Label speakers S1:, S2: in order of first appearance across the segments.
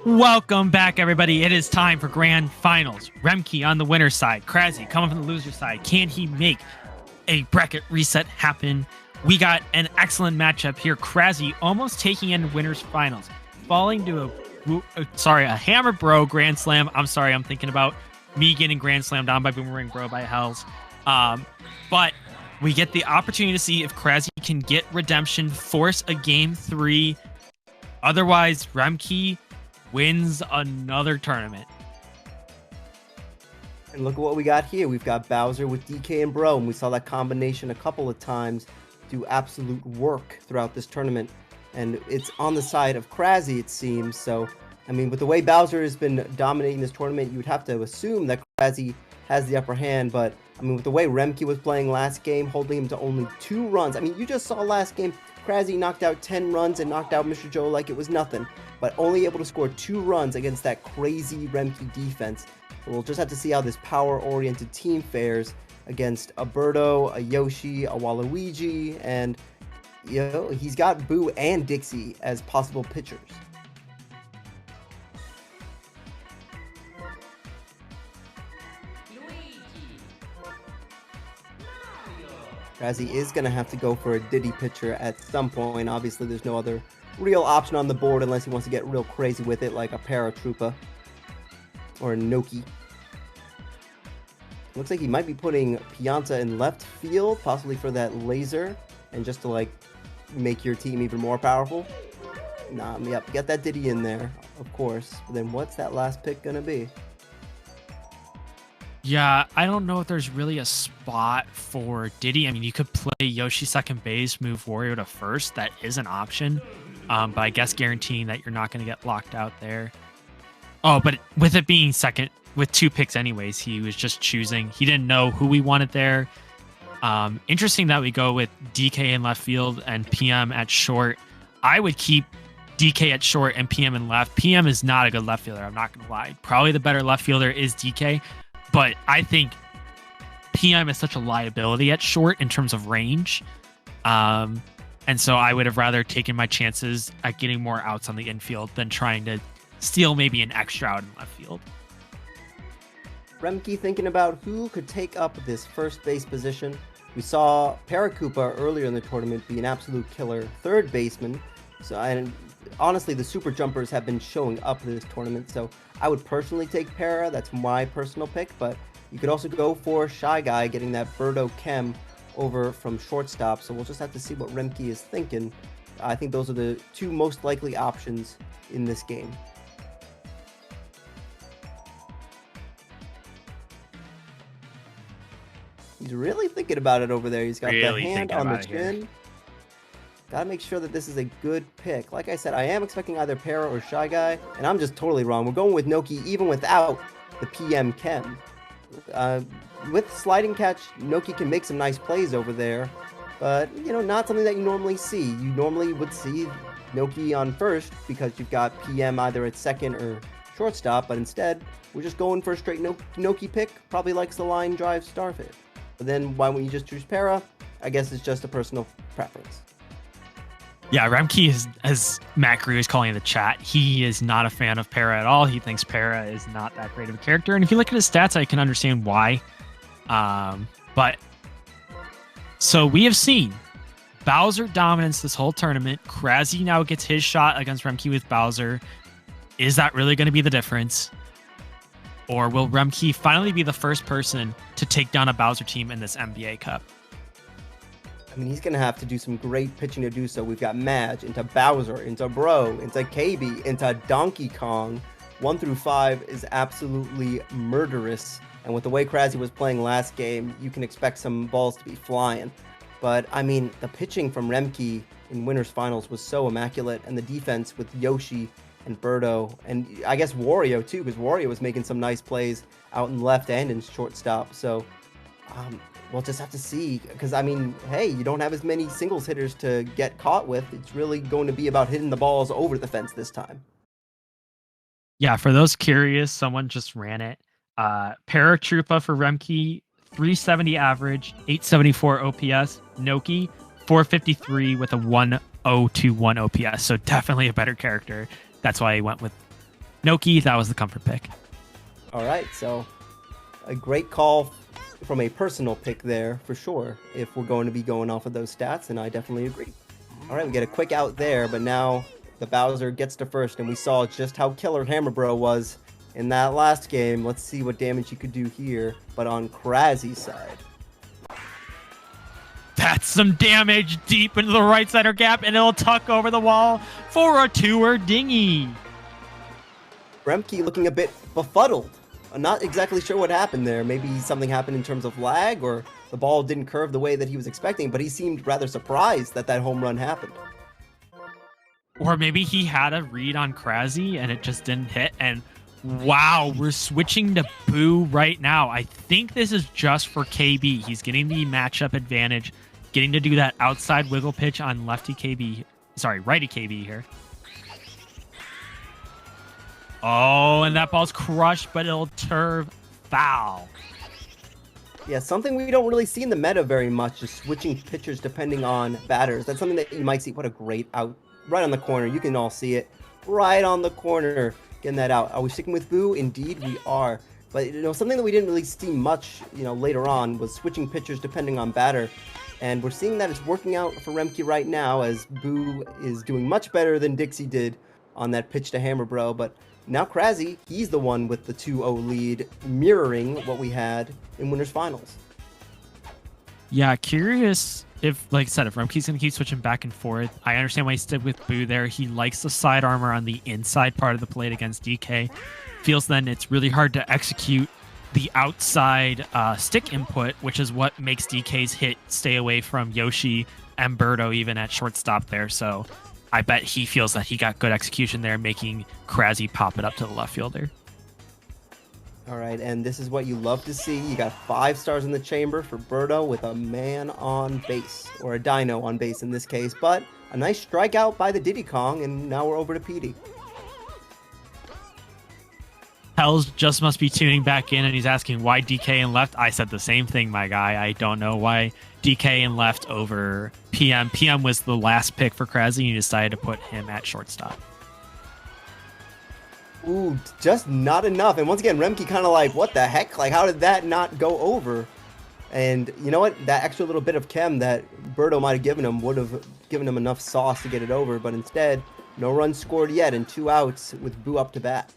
S1: Welcome back, everybody. It is time for grand finals. Remkey on the winner's side, Crazzy coming from the loser's side. Can he make a bracket reset happen? We got an excellent matchup here. Crazzy almost taking in winner's finals, falling to a Hammer Bro Grand Slam. I'm sorry, I'm thinking about me getting Grand Slam down by Boomerang Bro by Hells. But we get the opportunity to see if Crazzy can get redemption, force a game 3. Otherwise, Remkey wins another tournament.
S2: And look at what we got here. We've got Bowser with DK and Bro, and we saw that combination a couple of times do absolute work throughout this tournament. And it's on the side of Crazzy, it seems. So, I mean, with the way Bowser has been dominating this tournament, you would have to assume that Crazzy has the upper hand. But, I mean, with the way Remkey was playing last game, holding him to only 2 runs. I mean, you just saw last game, Crazzy knocked out 10 runs and knocked out Mr. Joe like it was nothing. But only able to score 2 runs against that crazy Remkey defense. So we'll just have to see how this power-oriented team fares against a Birdo, a Yoshi, a Waluigi, and you know, he's got Boo and Dixie as possible pitchers. Crazzy is going to have to go for a Diddy pitcher at some point. Obviously, there's no other real option on the board unless he wants to get real crazy with it, like a Paratroopa or a Noki. Looks like he might be putting Pianta in left field, possibly for that laser, and just to like make your team even more powerful. Nah, yep, get that Diddy in there, of course. But then what's that last pick gonna be?
S1: Yeah, I don't know if there's really a spot for Diddy. I mean, you could play Yoshi second base, move Wario to first. That is an option. But I guess guaranteeing that you're not going to get locked out there. Oh, but with it being second, with 2 picks anyways, he was just choosing. He didn't know who we wanted there. Interesting that we go with DK in left field and PM at short. I would keep DK at short and PM in left. PM is not a good left fielder, I'm not going to lie. Probably the better left fielder is DK. But I think PM is such a liability at short in terms of range. And so I would have rather taken my chances at getting more outs on the infield than trying to steal maybe an extra out in left field.
S2: Remkey thinking about who could take up this first base position. We saw Paracoopa earlier in the tournament be an absolute killer third baseman. So, and honestly, the super jumpers have been showing up this tournament. So I would personally take Para. That's my personal pick. But you could also go for Shy Guy, getting that Birdo Chem over from shortstop. So we'll just have to see what Remkey is thinking. I think those are the 2 most likely options in this game. He's really thinking about it over there. He's got the hand on the chin. Gotta make sure that this is a good pick. Like I said, I am expecting either Para or Shy Guy, and I'm just totally wrong. We're going with Noki even without the PM Chem. With sliding catch, Noki can make some nice plays over there, but, you know, not something that you normally see. You normally would see Noki on first because you've got PM either at second or shortstop, but instead, we're just going for a straight Noki pick. Probably likes the line drive Starfit. But then why wouldn't you just choose Para? I guess it's just a personal preference.
S1: Yeah, Remkey is, as Matt Grew is calling in the chat, he is not a fan of Para at all. He thinks Para is not that great of a character. And if you look at his stats, I can understand why. But so we have seen Bowser dominance this whole tournament. Crazzy now gets his shot against Remkey with Bowser. Is that really going to be the difference? Or will Remkey finally be the first person to take down a Bowser team in this MBA Cup?
S2: I mean, he's going to have to do some great pitching to do so. We've got Madge into Bowser, into Bro, into KB, into Donkey Kong. 1 through 5 is absolutely murderous. And with the way Crazzy was playing last game, you can expect some balls to be flying. But, I mean, the pitching from Remkey in Winners Finals was so immaculate. And the defense with Yoshi and Birdo, and I guess Wario too, because Wario was making some nice plays out in left and in shortstop. So we'll just have to see, because I mean, hey, you don't have as many singles hitters to get caught with. It's really going to be about hitting the balls over the fence this time.
S1: Yeah, for those curious, someone just ran it. Paratroopa for Remkey, 370 average, 874 OPS. Noki, 453 with a 021 OPS, so definitely a better character. That's why I went with Noki. That was the comfort pick.
S2: All right, so a great call from a personal pick there for sure, if we're going to be going off of those stats, and I definitely agree. All right, we get a quick out there, but now the Bowser gets to first, and we saw just how killer Hammer Bro was in that last game. Let's see what damage he could do here, but on Crazzy's side.
S1: That's some damage deep into the right center gap, and it'll tuck over the wall for a tour dinghy.
S2: Remkey looking a bit befuddled. I'm not exactly sure what happened there. Maybe something happened in terms of lag, or the ball didn't curve the way that he was expecting, but he seemed rather surprised that that home run happened.
S1: Or maybe he had a read on Crazzy and it just didn't hit. And wow, we're switching to Boo right now. I think this is just for KB. He's getting the matchup advantage, getting to do that outside wiggle pitch on lefty KB. Sorry, righty KB here. Oh, and that ball's crushed, but it'll turn foul.
S2: Yeah, something we don't really see in the meta very much is switching pitchers depending on batters. That's something that you might see. What a great out. Right on the corner. You can all see it. Right on the corner. Getting that out. Are we sticking with Boo? Indeed, we are. But, something that we didn't really see much, later on was switching pitchers depending on batter. And we're seeing that it's working out for Remkey right now, as Boo is doing much better than Dixie did on that pitch to Hammer Bro. But now Crazzy, he's the one with the 2-0 lead, mirroring what we had in Winners Finals.
S1: Yeah, curious if, like I said, if Remkey's going to keep switching back and forth. I understand why he stood with Boo there. He likes the side armor on the inside part of the plate against DK. Feels then it's really hard to execute the outside stick input, which is what makes DK's hit stay away from Yoshi and Birdo even at shortstop there. So I bet he feels that he got good execution there, making Crazzy pop it up to the left fielder.
S2: All right, and this is what you love to see. You got 5 stars in the chamber for Birdo with a man on base, or a dino on base in this case, but a nice strikeout by the Diddy Kong, and now we're over to PD.
S1: Hells just must be tuning back in, and he's asking why DK and left. I said the same thing, my guy. I don't know why DK and left over PM. PM was the last pick for Crazzy, and you decided to put him at shortstop.
S2: Ooh, just not enough. And once again, Remkey kind of like, what the heck? Like, how did that not go over? And you know what? That extra little bit of chem that Birdo might have given him would have given him enough sauce to get it over. But instead, no runs scored yet and 2 outs with Boo up to bat.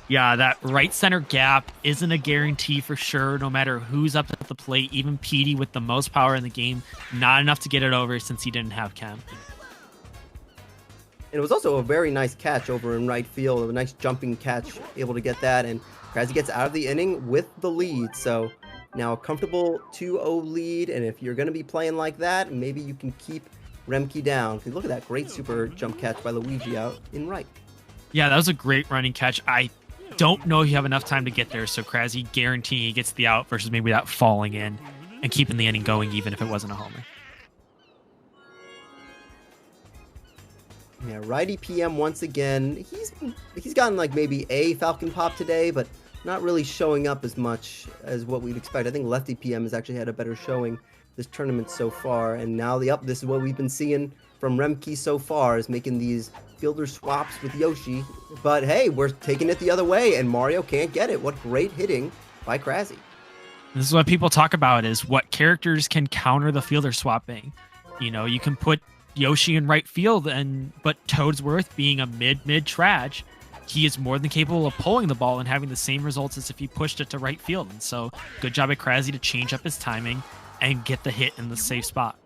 S1: Yeah, that right center gap isn't a guarantee for sure, no matter who's up at the plate. Even PD with the most power in the game, not enough to get it over since he didn't have chem.
S2: And it was also a very nice catch over in right field, a nice jumping catch, able to get that, and Crazzy gets out of the inning with the lead. So now a comfortable 2-0 lead, and if you're going to be playing like that, maybe you can keep Remkey down. Look at that great super jump catch by Luigi out in right.
S1: Yeah, that was a great running catch. I don't know if you have enough time to get there, so Crazzy guarantee he gets the out versus maybe that falling in and keeping the inning going even if it wasn't a homer.
S2: Yeah, righty PM once again. He's gotten like maybe a Falcon Pop today, but not really showing up as much as what we'd expect. I think lefty PM has actually had a better showing this tournament so far, and now this is what we've been seeing from Remkey so far, is making these fielder swaps with Yoshi. But hey, we're taking it the other way, and Mario can't get it. What great hitting by Crazzy.
S1: This is what people talk about, is what characters can counter the fielder swapping. You can put Yoshi in right field, but Toadsworth being a mid trash, he is more than capable of pulling the ball and having the same results as if he pushed it to right field. And so good job at Crazzy to change up his timing and get the hit in the safe spot.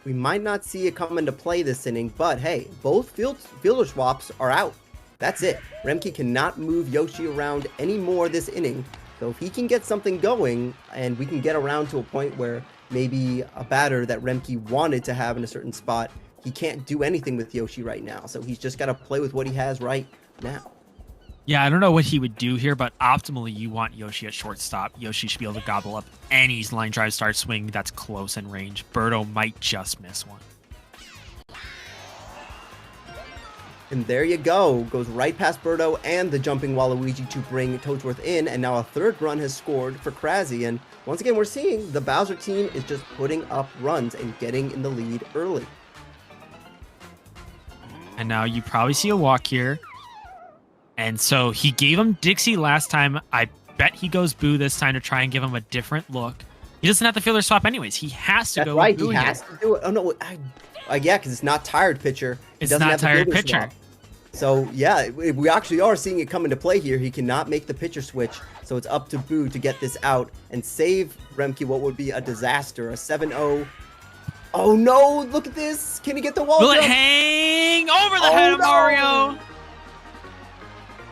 S2: We might not see it come into play this inning, but hey, both fielder swaps are out. That's it. Remkey cannot move Yoshi around anymore this inning. So if he can get something going, and we can get around to a point where maybe a batter that Remkey wanted to have in a certain spot, he can't do anything with Yoshi right now. So he's just got to play with what he has right now.
S1: Yeah, I don't know what he would do here, but optimally you want Yoshi at shortstop. Yoshi should be able to gobble up any line drive start swing that's close in range. Birdo might just miss one.
S2: And there you go. Goes right past Birdo and the jumping Waluigi to bring Toadsworth in. And now a third run has scored for Crazzy. And once again, we're seeing the Bowser team is just putting up runs and getting in the lead early.
S1: And now you probably see a walk here. And so he gave him Dixie last time. I bet he goes Boo this time to try and give him a different look. He doesn't have to fielder swap anyways. He has to
S2: That's
S1: go
S2: right.
S1: with Boo
S2: He has
S1: here.
S2: to do it. Oh no, yeah, because it's not tired pitcher. He
S1: It's
S2: doesn't
S1: not
S2: have the
S1: tired
S2: fielder
S1: pitcher.
S2: swap. So yeah, we actually are seeing it come into play here. He cannot make the pitcher switch, so it's up to Boo to get this out and save Remkey what would be a disaster, a 7-0. Oh no, look at this. Can he get the wall
S1: Will it
S2: jump?
S1: hang over the head of Mario?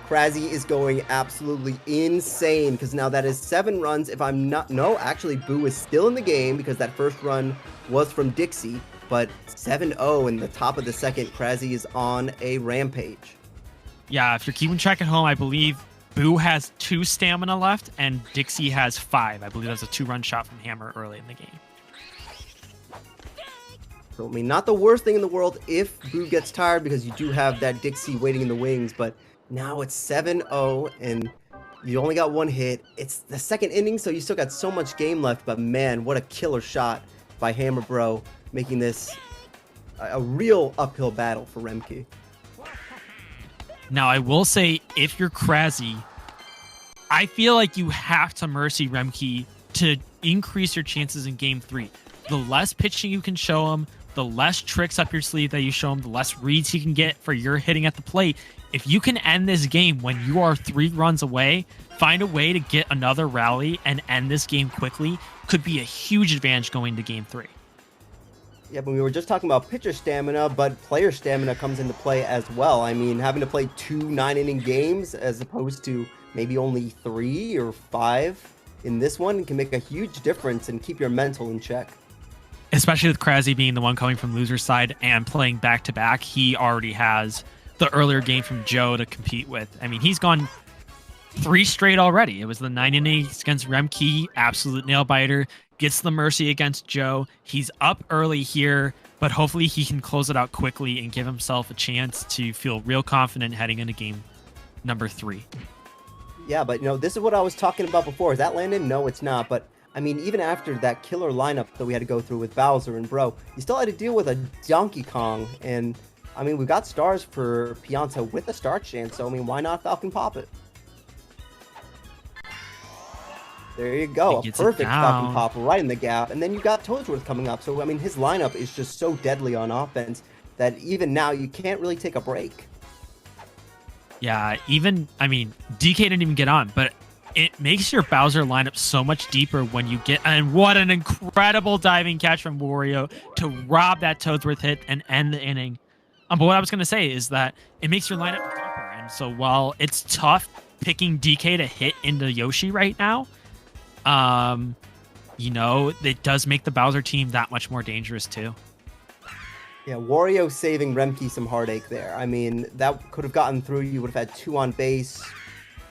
S2: Crazzy is going absolutely insane because now that is 7 runs. If I'm not, no, actually Boo is still in the game because that first run was from Dixie, but 7-0 in the top of the second. Crazzy is on a rampage.
S1: Yeah, if you're keeping track at home, I believe Boo has 2 stamina left and Dixie has 5. I believe that's a 2-run shot from Hammer early in the game.
S2: So, I mean, not the worst thing in the world if Boo gets tired because you do have that Dixie waiting in the wings, but now it's 7-0 and you only got 1 hit. It's the second inning, so you still got so much game left, but man, what a killer shot by Hammer Bro, making this a real uphill battle for Remkey.
S1: Now, I will say, if you're Crazzy, I feel like you have to mercy Remkey to increase your chances in Game 3. The less pitching you can show him, the less tricks up your sleeve that you show him, the less reads he can get for your hitting at the plate. If you can end this game when you are 3 runs away, find a way to get another rally and end this game quickly, could be a huge advantage going to Game 3.
S2: Yeah, but we were just talking about pitcher stamina, but player stamina comes into play as well. I mean, having to play 2 9-inning games as opposed to maybe only 3 or 5 in this one can make a huge difference and keep your mental in check.
S1: Especially with Crazzy being the one coming from loser's side and playing back-to-back, he already has the earlier game from Joe to compete with. I mean, he's gone 3 straight already. It was the 9 innings against Remkey, absolute nail-biter, gets the mercy against Joe. He's up early here, but hopefully he can close it out quickly and give himself a chance to feel real confident heading into game number 3.
S2: Yeah, but you know, this is what I was talking about before. Is that landed? No, it's not, but I mean, even after that killer lineup that we had to go through with Bowser and Bro, you still had to deal with a Donkey Kong. And, I mean, we got stars for Pianta with a star chance, so, I mean, why not Falcon Pop it? There you go. A perfect Falcon Pop right in the gap. And then you got Toadsworth coming up. So, I mean, his lineup is just so deadly on offense that even now you can't really take a break.
S1: Yeah, even, I mean, DK didn't even get on, but it makes your Bowser lineup so much deeper when you get, and what an incredible diving catch from Wario to rob that Toadsworth hit and end the inning. But what I was going to say is that it makes your lineup deeper. And so while it's tough picking DK to hit into Yoshi right now, you know, it does make the Bowser team that much more dangerous too.
S2: Yeah, Wario saving Remkey some heartache there. I mean, that could have gotten through. You would have had 2 on base,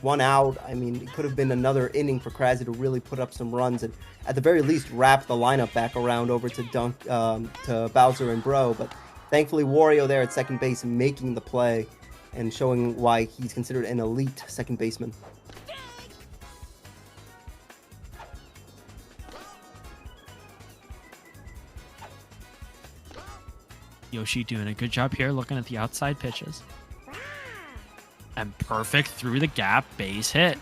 S2: 1 out. I mean, it could have been another inning for Crazzy to really put up some runs and at the very least wrap the lineup back around over to Bowser and Bro. But thankfully, Wario there at second base making the play and showing why he's considered an elite second baseman.
S1: Yoshi doing a good job here looking at the outside pitches. And perfect through the gap, base hit.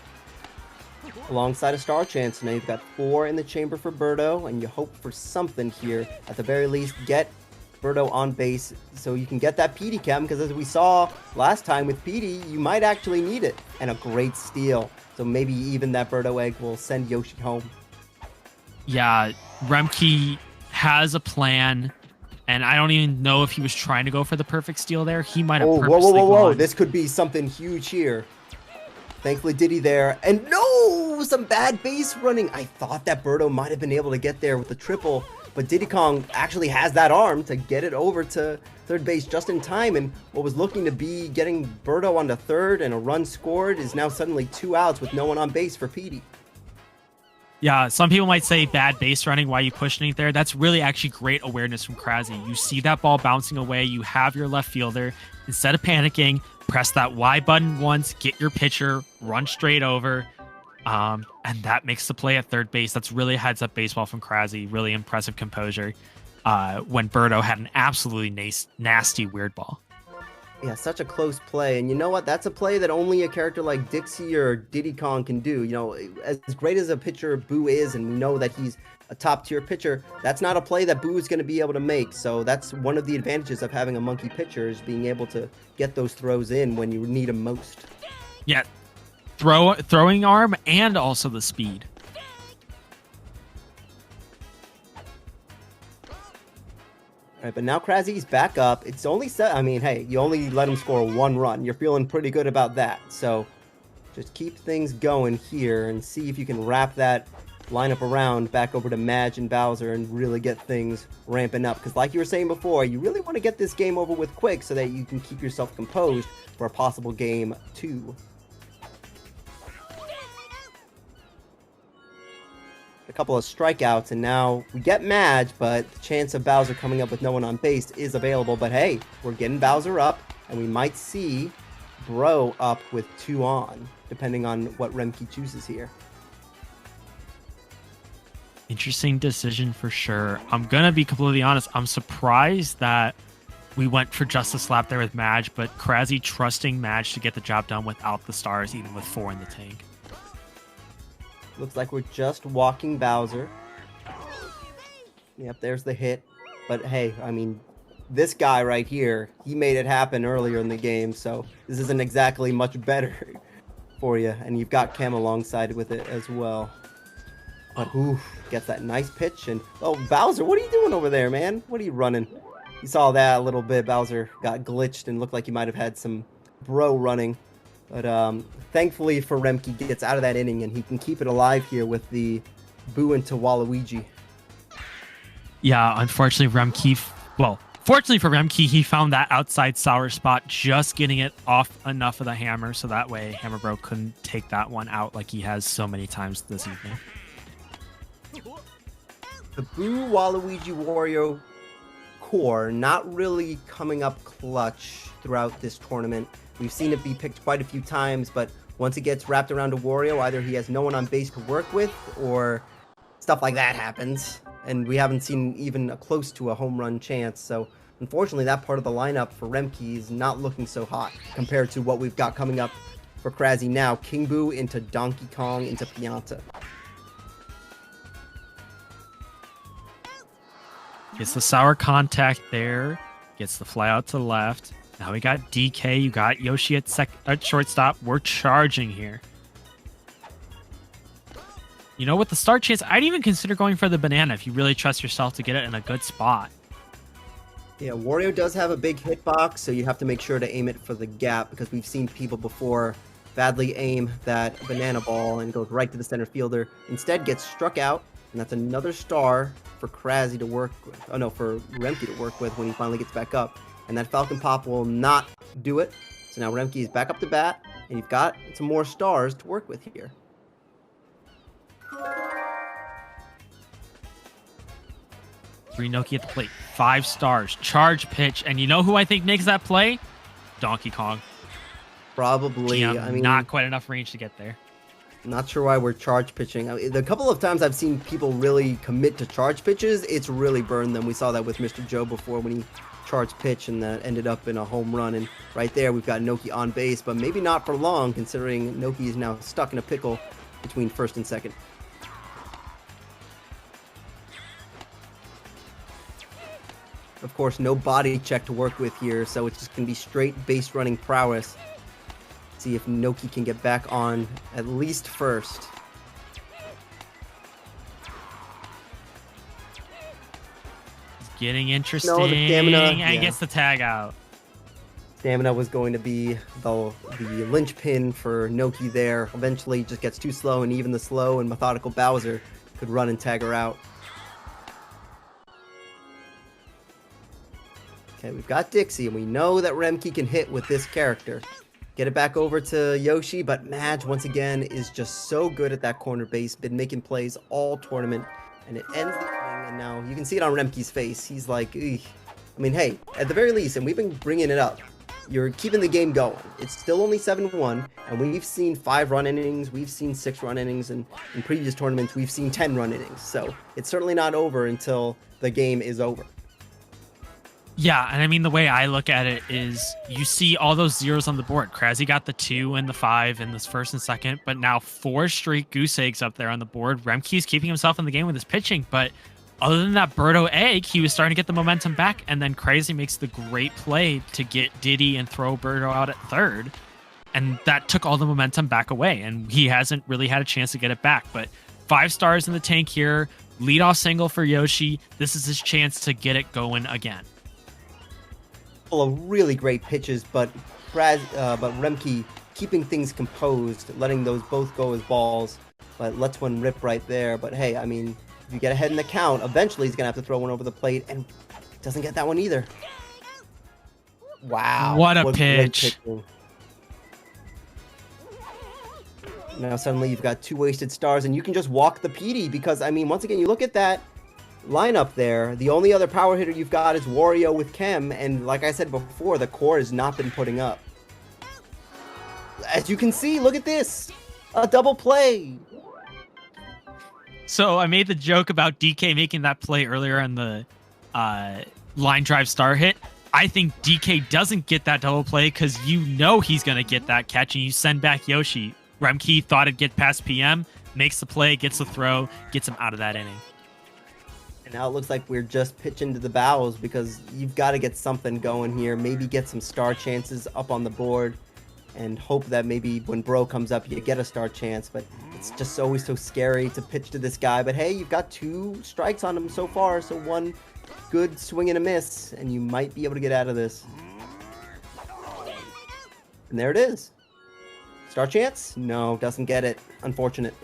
S2: Alongside a star chance, now you've got 4 in the chamber for Birdo, and you hope for something here. At the very least, get Birdo on base so you can get that PD chem, because as we saw last time with PD, you might actually need it. And a great steal. So maybe even that Birdo egg will send Yoshi home.
S1: Yeah, Remkey has a plan. And I don't even know if he was trying to go for the perfect steal there. He might have purposely
S2: whoa.
S1: gone.
S2: This could be something huge here. Thankfully, Diddy there. And no! Some bad base running. I thought that Birdo might have been able to get there with the triple. But Diddy Kong actually has that arm to get it over to third base just in time. And what was looking to be getting Birdo onto third and a run scored is now suddenly 2 outs with no one on base for Petey.
S1: Yeah, some people might say bad base running, why you pushing it there. That's really actually great awareness from Crazzy. You see that ball bouncing away, you have your left fielder. Instead of panicking, press that Y button once, get your pitcher, run straight over, and that makes the play at third base. That's really heads-up baseball from Crazzy. Really impressive composure when Birdo had an absolutely nasty weird ball.
S2: Yeah, such a close play. And you know what? That's a play that only a character like Dixie or Diddy Kong can do. You know, as great as a pitcher Boo is, and we know that he's a top tier pitcher, that's not a play that Boo is going to be able to make. So that's one of the advantages of having a monkey pitcher, is being able to get those throws in when you need them most.
S1: Yeah, throwing arm and also the speed.
S2: All right, but now Crazzy's back up. It's only set. I mean, hey, you only let him score 1 run. You're feeling pretty good about that. So just keep things going here and see if you can wrap that lineup around back over to Madge and Bowser and really get things ramping up. Because like you were saying before, you really want to get this game over with quick so that you can keep yourself composed for a possible game 2. A couple of strikeouts, and now we get Madge, but the chance of Bowser coming up with no one on base is available. But hey, we're getting Bowser up, and we might see Bro up with 2 on, depending on what Remkey chooses here.
S1: Interesting decision for sure. I'm gonna be completely honest. I'm surprised that we went for just a slap there with Madge, but Crazzy trusting Madge to get the job done without the stars, even with 4 in the tank.
S2: Looks like we're just walking Bowser. Yep, there's the hit. But hey, I mean, this guy right here, he made it happen earlier in the game, so this isn't exactly much better for you. And you've got Cam alongside with it as well. But oof, gets that nice pitch. And oh, Bowser, what are you doing over there, man? What are you running? You saw that a little bit. Bowser got glitched and looked like he might have had some bro running. But thankfully for Remkey, gets out of that inning, and he can keep it alive here with the Boo into Waluigi.
S1: Yeah, unfortunately, fortunately for Remkey, he found that outside sour spot, just getting it off enough of the hammer, so that way Hammer Bro couldn't take that one out like he has so many times this evening.
S2: The Boo Waluigi Wario core not really coming up clutch throughout this tournament. We've seen it be picked quite a few times, but once it gets wrapped around a Wario, either he has no one on base to work with, or stuff like that happens. And we haven't seen even close to a home run chance. So unfortunately, that part of the lineup for Remkey is not looking so hot compared to what we've got coming up for Crazzy now. King Boo into Donkey Kong into Pianta.
S1: Gets the sour contact there. Gets the fly out to the left. Now we got DK. You got Yoshi at shortstop. We're charging here. You know, with the start chance, I'd even consider going for the banana if you really trust yourself to get it in a good spot.
S2: Yeah, Wario does have a big hitbox, so you have to make sure to aim it for the gap, because we've seen people before badly aim that banana ball and goes right to the center fielder. Instead gets struck out, and that's another star for Crazzy to work with. Oh no, for Remkey to work with when he finally gets back up. And that Falcon Pop will not do it. So now Remkey is back up to bat, and you've got some more stars to work with here.
S1: Three Noki at the plate. 5 stars. Charge pitch. And you know who I think makes that play? Donkey Kong.
S2: Probably.
S1: I mean, not quite enough range to get there.
S2: Not sure why we're charge pitching. I mean, the couple of times I've seen people really commit to charge pitches, it's really burned them. We saw that with Mr. Joe before when he charged pitch, and that ended up in a home run. And right there, we've got Noki on base, but maybe not for long, considering Noki is now stuck in a pickle between first and second. Of course, no body check to work with here, so it's just going to be straight base running prowess. See if Noki can get back on at least first.
S1: It's getting interesting.
S2: No, the stamina,
S1: and gets the tag out.
S2: Stamina was going to be the linchpin for Noki there. Eventually, it just gets too slow, and even the slow and methodical Bowser could run and tag her out. Okay, we've got Dixie, and we know that Remkey can hit with this character. Get it back over to Yoshi, but Madge, once again, is just so good at that corner base. Been making plays all tournament, and it ends the inning, and now you can see it on Remkey's face. He's like, ugh. I mean, hey, at the very least, and we've been bringing it up, you're keeping the game going. It's still only 7-1, and we've seen 5-run innings, we've seen 6-run innings, and in previous tournaments, we've seen 10-run innings. So it's certainly not over until the game is over.
S1: Yeah, and I mean the way I look at it is you see all those zeros on the board. Crazzy got the 2 and the 5 in this first and second, but now 4 straight goose eggs up there on the board. Remkey's keeping himself in the game with his pitching, but other than that Birdo egg, he was starting to get the momentum back, and then Crazy makes the great play to get Diddy and throw Birdo out at third, and that took all the momentum back away, and he hasn't really had a chance to get it back. But 5 stars in the tank here, leadoff single for Yoshi. This is his chance to get it going again.
S2: Full of really great pitches, but Remkey keeping things composed, letting those both go as balls, but lets one rip right there. But hey, I mean, if you get ahead in the count, eventually he's gonna have to throw one over the plate, and doesn't get that one either. Wow,
S1: What a pitch.
S2: Now suddenly you've got 2 wasted stars, and you can just walk the PD because, I mean, once again, you look at that lineup there, the only other power hitter you've got is Wario with Chem, and like I said before, the core has not been putting up. As you can see, look at this, a double play.
S1: So I made the joke about DK making that play earlier on the line drive star hit. I think DK doesn't get that double play because you know he's going to get that catch, and you send back Yoshi. Remkey thought it'd get past PM, makes the play, gets the throw, gets him out of that inning.
S2: And now it looks like we're just pitching to the bows because you've got to get something going here. Maybe get some star chances up on the board and hope that maybe when Bro comes up, you get a star chance. But it's just always so scary to pitch to this guy. But hey, you've got 2 strikes on him so far, so 1 good swing and a miss, and you might be able to get out of this. And there it is. Star chance? No, doesn't get it. Unfortunate.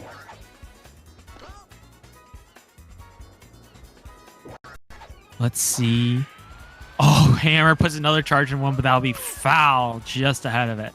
S1: Let's see. Oh, Hammer puts another charge in one, but that'll be foul just ahead of it.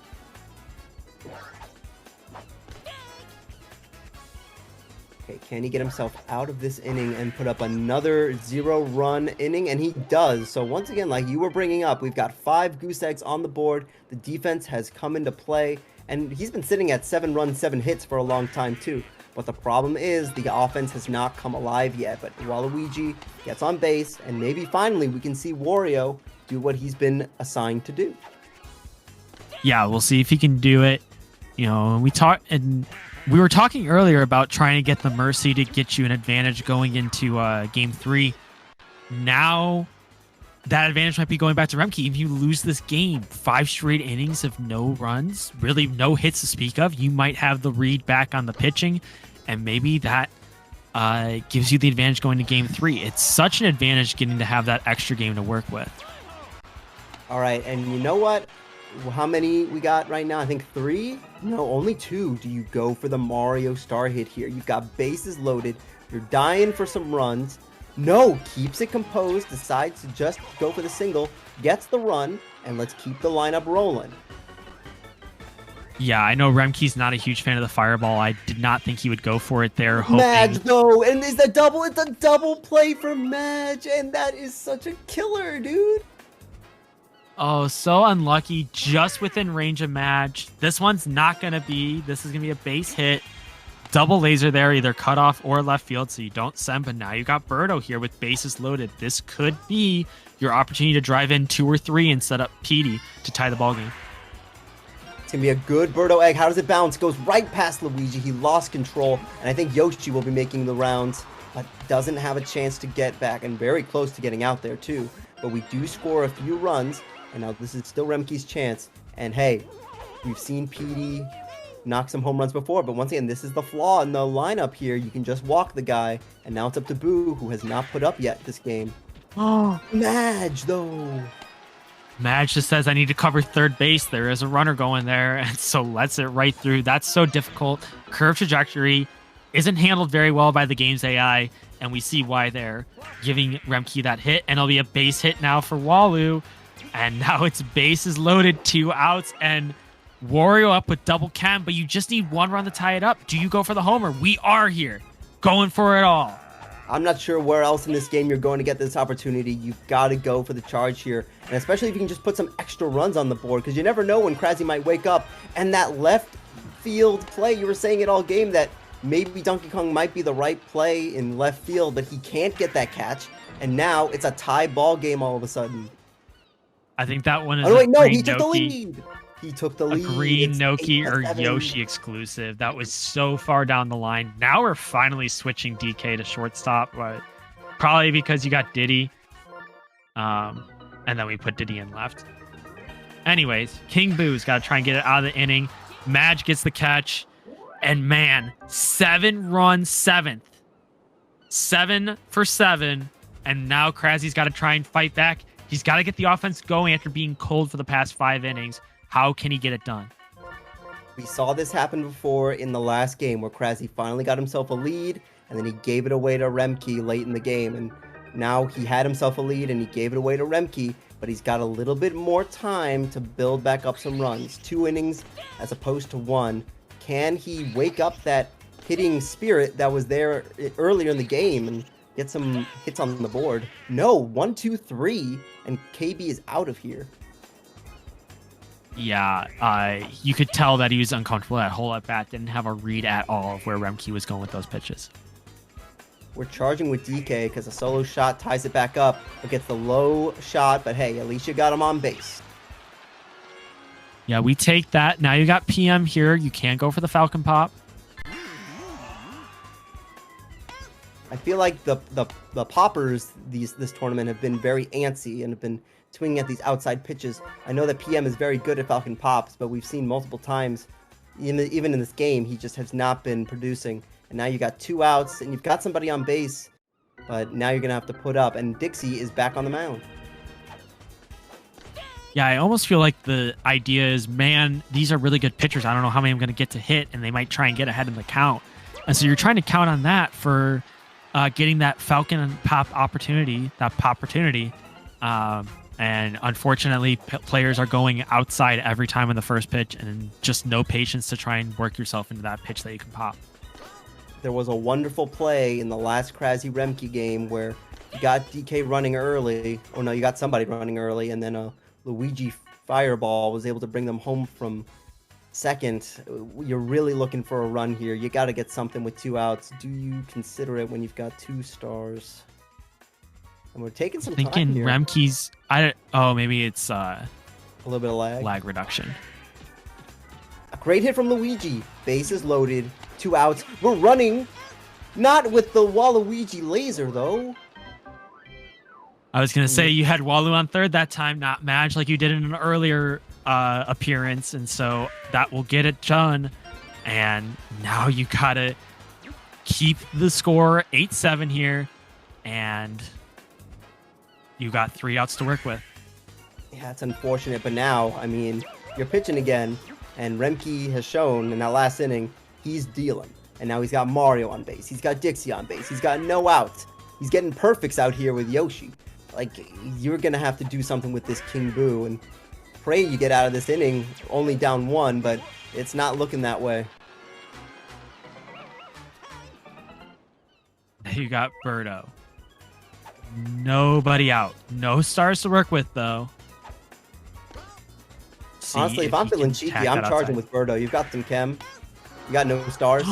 S2: Okay, can he get himself out of this inning and put up another 0-run inning? And he does. So once again, like you were bringing up, we've got 5 goose eggs on the board. The defense has come into play, and he's been sitting at 7 runs, 7 hits for a long time too. But the problem is the offense has not come alive yet. But Waluigi gets on base, and maybe finally we can see Wario do what he's been assigned to do.
S1: Yeah, we'll see if he can do it. You know, we were talking earlier about trying to get the Mercy to get you an advantage going into Game 3. Now, that advantage might be going back to Remkey. If you lose this game, 5 straight innings of no runs, really no hits to speak of, you might have the read back on the pitching, and maybe that gives you the advantage going to Game 3. It's such an advantage getting to have that extra game to work with.
S2: All right, and you know what? How many we got right now? I think 3? No, only 2. Do you go for the Mario star hit here? You've got bases loaded. You're dying for some runs. No, keeps it composed, decides to just go for the single, gets the run, and let's keep the lineup rolling.
S1: Yeah, I know Remkey's not a huge fan of the fireball. I did not think he would go for it there. Hoping...
S2: Madge, though, and it's a double play for Madge, and that is such a killer, dude.
S1: Oh, so unlucky, just within range of Madge. This one's not going to be. This is going to be a base hit. Double laser there, either cut off or left field, so you don't send. But now you got Birdo here with bases loaded. This could be your opportunity to drive in 2 or 3 and set up Petey to tie the ballgame.
S2: It's going to be a good Birdo egg. How does it bounce? Goes right past Luigi. He lost control, and I think Yoshi will be making the rounds, but doesn't have a chance to get back, and very close to getting out there, too. But we do score a few runs, and now this is still Remkey's chance. And hey, we've seen Petey knock some home runs before, but once again, this is the flaw in the lineup here. You can just walk the guy, and now it's up to Boo, who has not put up yet this game. Oh, Madge, though.
S1: Madge just says, I need to cover third base. There is a runner going there, and so lets it right through. That's so difficult. Curve trajectory isn't handled very well by the game's AI, and we see why they're giving Remkey that hit, and it'll be a base hit now for Walu, and now it's bases loaded, 2 outs, and Wario up with double chem, but you just need 1 run to tie it up. Do you go for the homer? We are here, going for it all.
S2: I'm not sure where else in this game you're going to get this opportunity. You've got to go for the charge here, and especially if you can just put some extra runs on the board, because you never know when Crazzy might wake up. And that left field play, you were saying it all game that maybe Donkey Kong might be the right play in left field, but he can't get that catch, and now it's a tie ball game all of a sudden.
S1: I think that one
S2: Oh
S1: is
S2: no,
S1: a
S2: wait, no, he
S1: green
S2: took the
S1: Noki.
S2: lead. He took the
S1: A
S2: lead.
S1: green
S2: It's
S1: Noki or
S2: 8-7.
S1: Yoshi exclusive. That was so far down the line. Now we're finally switching DK to shortstop, but probably because you got Diddy. And then we put Diddy in left. Anyways, King Boo's got to try and get it out of the inning. Madge gets the catch. And man, 7-run 7th. 7 for 7. And now Crazzy's got to try and fight back. He's got to get the offense going after being cold for the past 5 innings. How can he get it done?
S2: We saw this happen before in the last game where Crazzy finally got himself a lead, and then he gave it away to Remkey late in the game. And now he had himself a lead, and he gave it away to Remkey, but he's got a little bit more time to build back up some runs. 2 innings as opposed to 1. Can he wake up that hitting spirit that was there earlier in the game and get some hits on the board? No, 1, 2, 3, and KB is out of here.
S1: Yeah, you could tell that he was uncomfortable. That whole at bat didn't have a read at all of where Remkey was going with those pitches.
S2: We're charging with DK because a solo shot ties it back up. It gets the low shot, but hey, at least you got him on base.
S1: Yeah, we take that. Now you got PM here. You can't go for the Falcon Pop.
S2: I feel like the poppers this tournament have been very antsy and have been swinging at these outside pitches. I know that PM is very good at Falcon Pops, but we've seen multiple times, even in this game, he just has not been producing. And now you got 2 outs, and you've got somebody on base, but now you're going to have to put up. And Dixie is back on the mound.
S1: Yeah, I almost feel like the idea is, man, these are really good pitchers. I don't know how many I'm going to get to hit, and they might try and get ahead in the count. And so you're trying to count on that for getting that Falcon Pop opportunity, and unfortunately, players are going outside every time in the first pitch, and just no patience to try and work yourself into that pitch that you can pop.
S2: There was a wonderful play in the last Crazzy Remkey game where you got DK running early. Oh no, you got somebody running early, and then a Luigi Fireball was able to bring them home from second. You're really looking for a run here. You got to get something with 2 outs. Do you consider it when you've got 2 stars? And we're taking some time here.
S1: Remkey's. Maybe it's a
S2: little bit of
S1: lag reduction.
S2: A great hit from Luigi. Bases loaded. 2 outs. We're running. Not with the Waluigi laser though.
S1: I was gonna say you had Walu on third that time, not Madge like you did in an earlier appearance, and so that will get it done. And now you gotta keep the score 8-7 here, and you got 3 outs to work with.
S2: Yeah, it's unfortunate, but now, I mean, you're pitching again, and Remkey has shown in that last inning, he's dealing. And now he's got Mario on base. He's got Dixie on base. He's got no outs. He's getting perfects out here with Yoshi. Like, you're going to have to do something with this King Boo, and pray you get out of this inning only down 1, but it's not looking that way.
S1: You got Birdo. Nobody out. No stars to work with, though.
S2: Honestly, if I'm feeling cheeky, I'm charging with Birdo. You've got some chem. You got no stars.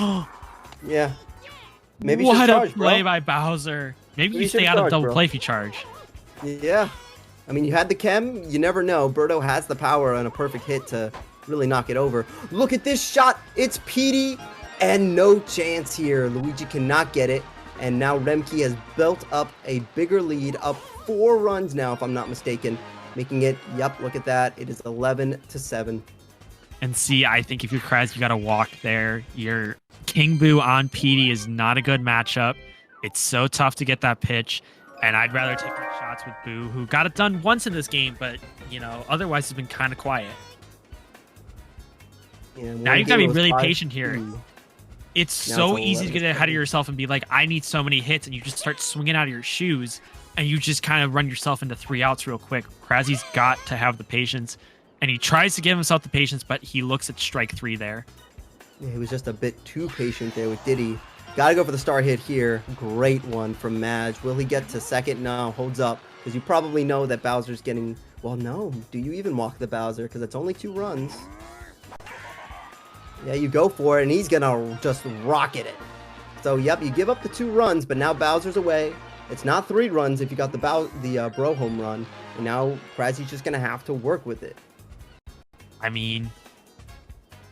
S2: Yeah. Maybe
S1: what
S2: charge,
S1: a play
S2: bro.
S1: by Bowser. Maybe you stay out of double play if you charge.
S2: Yeah. I mean, you had the chem. You never know. Birdo has the power on a perfect hit to really knock it over. Look at this shot. It's Petey. And no chance here. Luigi cannot get it. And now Remkey has built up a bigger lead, up 4 runs now, if I'm not mistaken, making it, yep, look at that. It is 11-7.
S1: And see, I think if you're Crazzy, you got to walk there. Your King Boo on Petey is not a good matchup. It's so tough to get that pitch. And I'd rather take my shots with Boo, who got it done once in this game, but, you know, otherwise has been kind of quiet.
S2: Yeah,
S1: now you've got to be really
S2: 5-2.
S1: patient here. It's so easy to get ahead of yourself and be like, I need so many hits, and you just start swinging out of your shoes, and you just kind of run yourself into 3 outs real quick. Crazzy's got to have the patience, and he tries to give himself the patience, but he looks at strike 3 there.
S2: Yeah, he was just a bit too patient there with Diddy. Got to go for the star hit here. Great one from Madge. Will he get to second? No, holds up, because you probably know that Bowser's getting... Well, no. Do you even walk the Bowser? Because it's only 2 runs. Yeah, you go for it, and he's gonna just rocket it. So, yep, you give up the 2 runs, but now Bowser's away. It's not 3 runs if you got the Bro home run. And now Crazzy's just going to have to work with it.
S1: I mean,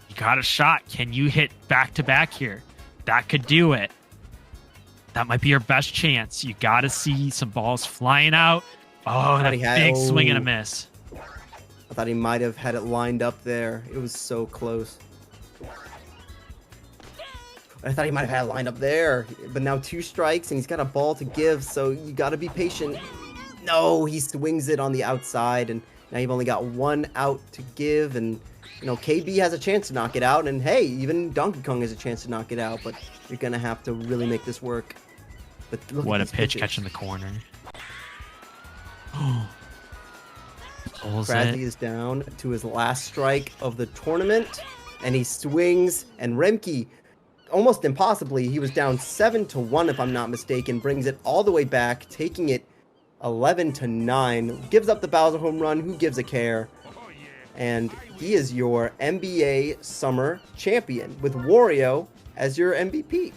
S1: you got a shot. Can you hit back-to-back here? That could do it. That might be your best chance. You got to see some balls flying out. Oh, that big swing and a miss.
S2: I thought he might have had it lined up there. It was so close. I thought he might have had it lined up there. But now 2 strikes, and he's got a ball to give, so you got to be patient. No, he swings it on the outside, and now you've only got 1 out to give, and you know, KB has a chance to knock it out, and hey, even Donkey Kong has a chance to knock it out, but you're going to have to really make this work. But look
S1: what
S2: at
S1: a pitch
S2: pitches.
S1: catch in the corner.
S2: Crazzy is down to his last strike of the tournament, and he swings, and Remkey, almost impossibly, he was down 7-1 if I'm not mistaken, brings it all the way back, taking it 11-9, gives up the Bowser home run. Who gives a care? And he is your MBA Summer champion with Wario as your MVP.